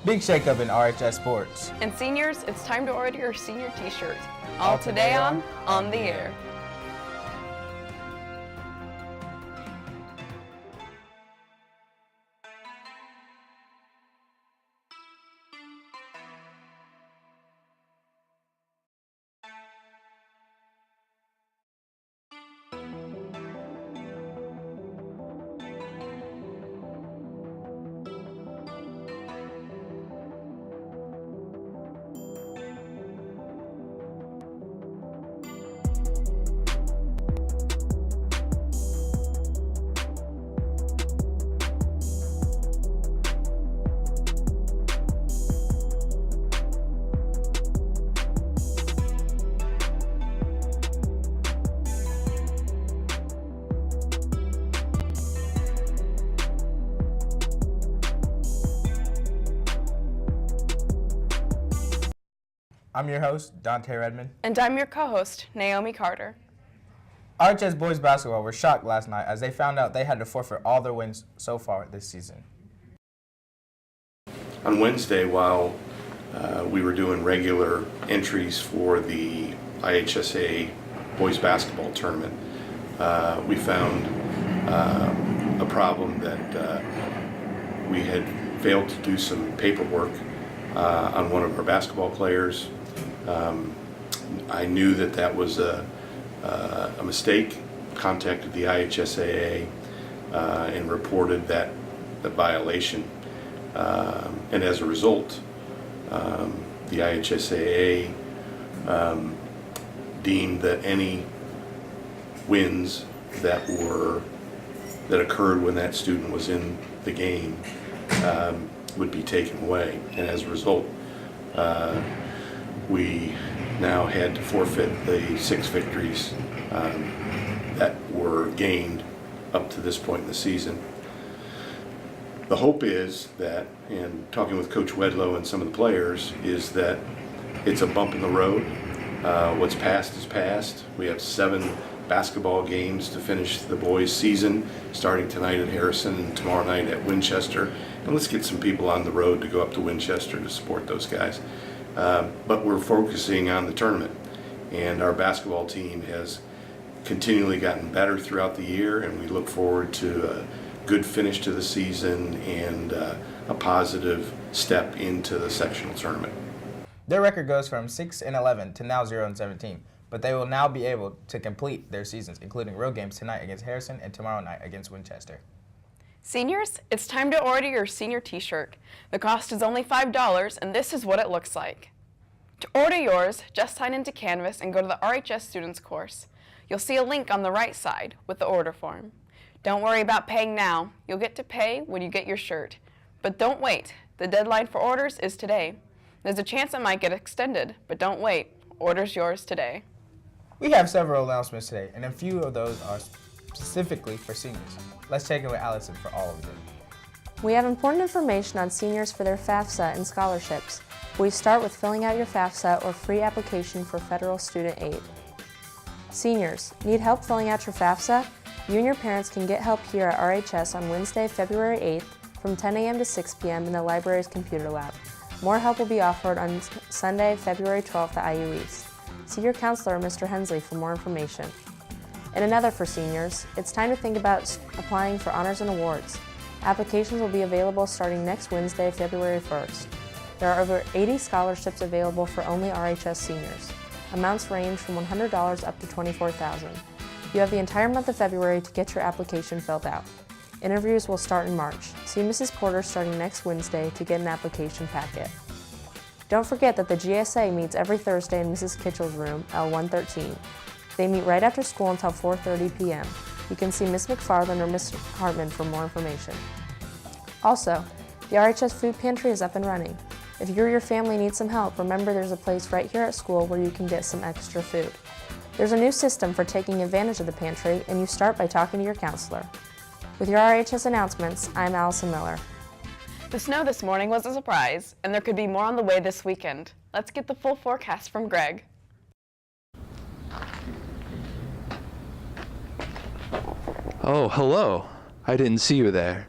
Big shakeup in RHS sports. And seniors, it's time to order your senior t-shirt. All today on the Air. I'm your host, Dante Redmond. And I'm your co-host, Naomi Carter. RHS boys basketball were shocked last night as they found out they had to forfeit all their wins so far this season. On Wednesday, while we were doing regular entries for the IHSA boys basketball tournament, we found a problem that we had failed to do some paperwork on one of our basketball players. I knew that was a mistake, contacted the IHSAA and reported the violation. And as a result, the IHSAA deemed that any wins that occurred when that student was in the game would be taken away. And as a result, we now had to forfeit the 6 victories that were gained up to this point in the season. The hope is that, and talking with Coach Wedlow and some of the players, is that it's a bump in the road. What's past is past. We have 7 basketball games to finish the boys' season, starting tonight at Harrison and tomorrow night at Winchester. And let's get some people on the road to go up to Winchester to support those guys. But we're focusing on the tournament, and our basketball team has continually gotten better throughout the year, and we look forward to a good finish to the season and a positive step into the sectional tournament. Their record goes from 6-11 to now 0-17, but they will now be able to complete their seasons, including road games tonight against Harrison and tomorrow night against Winchester. Seniors, it's time to order your senior t-shirt. The cost is only $5, and this is what it looks like. To order yours, just sign into Canvas and go to the RHS Students course. You'll see a link on the right side with the order form. Don't worry about paying now. You'll get to pay when you get your shirt. But don't wait. The deadline for orders is today. There's a chance it might get extended, but don't wait. Order's yours today. We have several announcements today, and a few of those are specifically for seniors. Let's check in with Allison for all of them. We have important information on seniors for their FAFSA and scholarships. We start with filling out your FAFSA or free application for federal student aid. Seniors, need help filling out your FAFSA? You and your parents can get help here at RHS on Wednesday, February 8th from 10 a.m. to 6 p.m. in the library's computer lab. More help will be offered on Sunday, February 12th at IU East. See your counselor, Mr. Hensley, for more information. And another for seniors, it's time to think about applying for honors and awards. Applications will be available starting next Wednesday, February 1st. There are over 80 scholarships available for only RHS seniors. Amounts range from $100 up to $24,000. You have the entire month of February to get your application filled out. Interviews will start in March. See Mrs. Porter starting next Wednesday to get an application packet. Don't forget that the GSA meets every Thursday in Mrs. Kitchell's room, L113. They meet right after school until 4:30 p.m. You can see Ms. McFarland or Ms. Hartman for more information. Also, the RHS Food Pantry is up and running. If you or your family need some help, remember there's a place right here at school where you can get some extra food. There's a new system for taking advantage of the pantry, and you start by talking to your counselor. With your RHS announcements, I'm Allison Miller. The snow this morning was a surprise, and there could be more on the way this weekend. Let's get the full forecast from Greg. Oh, hello. I didn't see you there.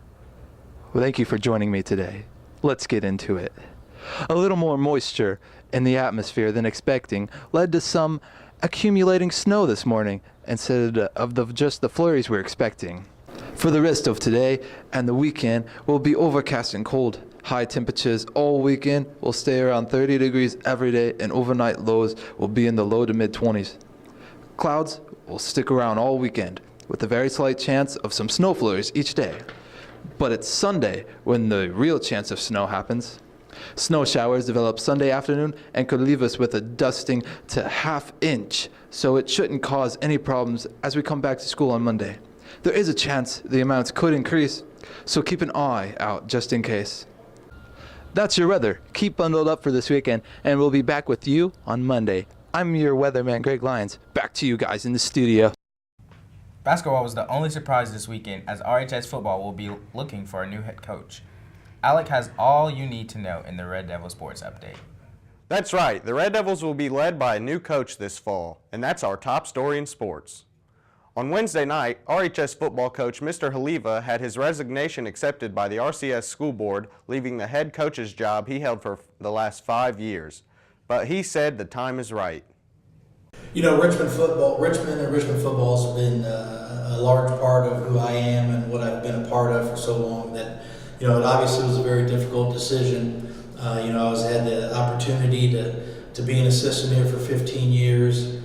Well, thank you for joining me today. Let's get into it. A little more moisture in the atmosphere than expecting led to some accumulating snow this morning instead of just the flurries we're expecting. For the rest of today and the weekend will be overcast and cold. High temperatures all weekend will stay around 30 degrees every day, and overnight lows will be in the low to mid 20s. Clouds will stick around all weekend with a very slight chance of some snow flurries each day. But it's Sunday when the real chance of snow happens. Snow showers develop Sunday afternoon and could leave us with a dusting to ½ inch, so it shouldn't cause any problems as we come back to school on Monday. There is a chance the amounts could increase, so keep an eye out just in case. That's your weather. Keep bundled up for this weekend, and we'll be back with you on Monday. I'm your weatherman, Greg Lyons. Back to you guys in the studio. Basketball was the only surprise this weekend, as RHS football will be looking for a new head coach. Alec has all you need to know in the Red Devil Sports Update. That's right. The Red Devils will be led by a new coach this fall, and that's our top story in sports. On Wednesday night, RHS football coach Mr. Haliva had his resignation accepted by the RCS school board, leaving the head coach's job he held for the last 5 years. But he said the time is right. You know, Richmond and Richmond football has been a large part of who I am and what I've been a part of for so long that, you know, it obviously was a very difficult decision. You know, I had the opportunity to be an assistant here for 15 years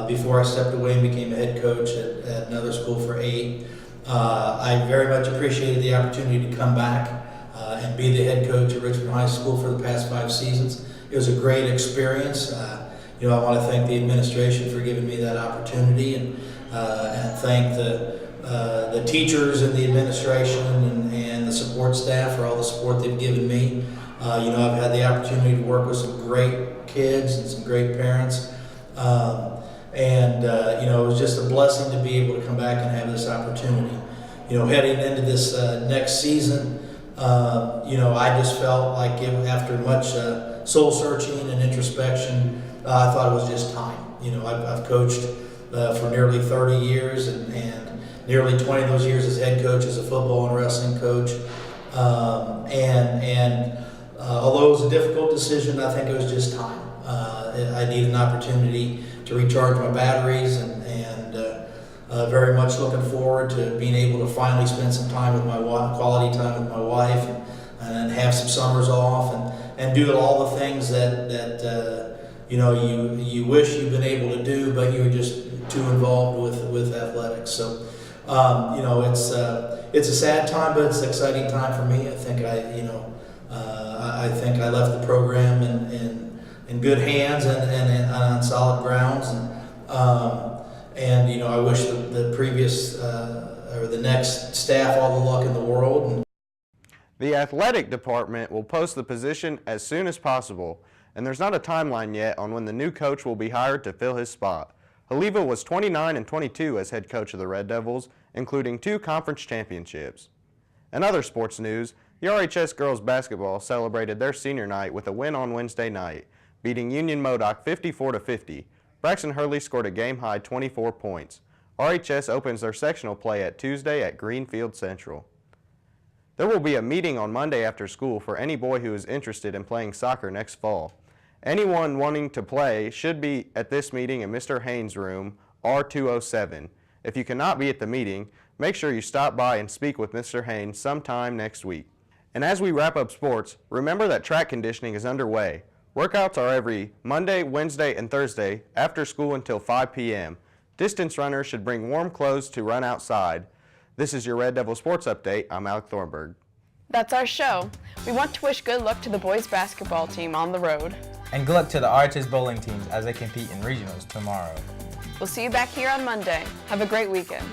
before I stepped away and became a head coach at another school for 8. I very much appreciated the opportunity to come back and be the head coach at Richmond High School for the past 5 seasons. It was a great experience. You know, I want to thank the administration for giving me that opportunity, and thank the teachers and the administration and the support staff for all the support they've given me. You know, I've had the opportunity to work with some great kids and some great parents. You know, it was just a blessing to be able to come back and have this opportunity. You know, heading into this next season, you know, I just felt like after much soul searching and introspection, I thought it was just time. You know, I've coached for nearly 30 years and nearly 20 of those years as head coach, as a football and wrestling coach. Although it was a difficult decision, I think it was just time. I needed an opportunity to recharge my batteries, and very much looking forward to being able to finally spend some time with quality time with my wife, and have some summers off, and do all the things that you know, you wish you'd been able to do, but you were just too involved with athletics. So, you know, it's a sad time, but it's an exciting time for me. I think I think I left the program in good hands and on solid grounds, and you know, I wish the previous or the next staff all the luck in the world. The athletic department will post the position as soon as possible, and there's not a timeline yet on when the new coach will be hired to fill his spot. Haliva was 29 and 22 as head coach of the Red Devils, including 2 conference championships. In other sports news, the RHS girls basketball celebrated their senior night with a win on Wednesday night, beating Union Modoc 54-50. Braxton Hurley scored a game-high 24 points. RHS opens their sectional play at Tuesday at Greenfield Central. There will be a meeting on Monday after school for any boy who is interested in playing soccer next fall. Anyone wanting to play should be at this meeting in Mr. Haynes' room, R207. If you cannot be at the meeting, make sure you stop by and speak with Mr. Haynes sometime next week. And as we wrap up sports, remember that track conditioning is underway. Workouts are every Monday, Wednesday, and Thursday after school until 5 p.m. Distance runners should bring warm clothes to run outside. This is your Red Devil Sports Update. I'm Alec Thornburg. That's our show. We want to wish good luck to the boys basketball team on the road. And good luck to the RHS bowling teams as they compete in regionals tomorrow. We'll see you back here on Monday. Have a great weekend.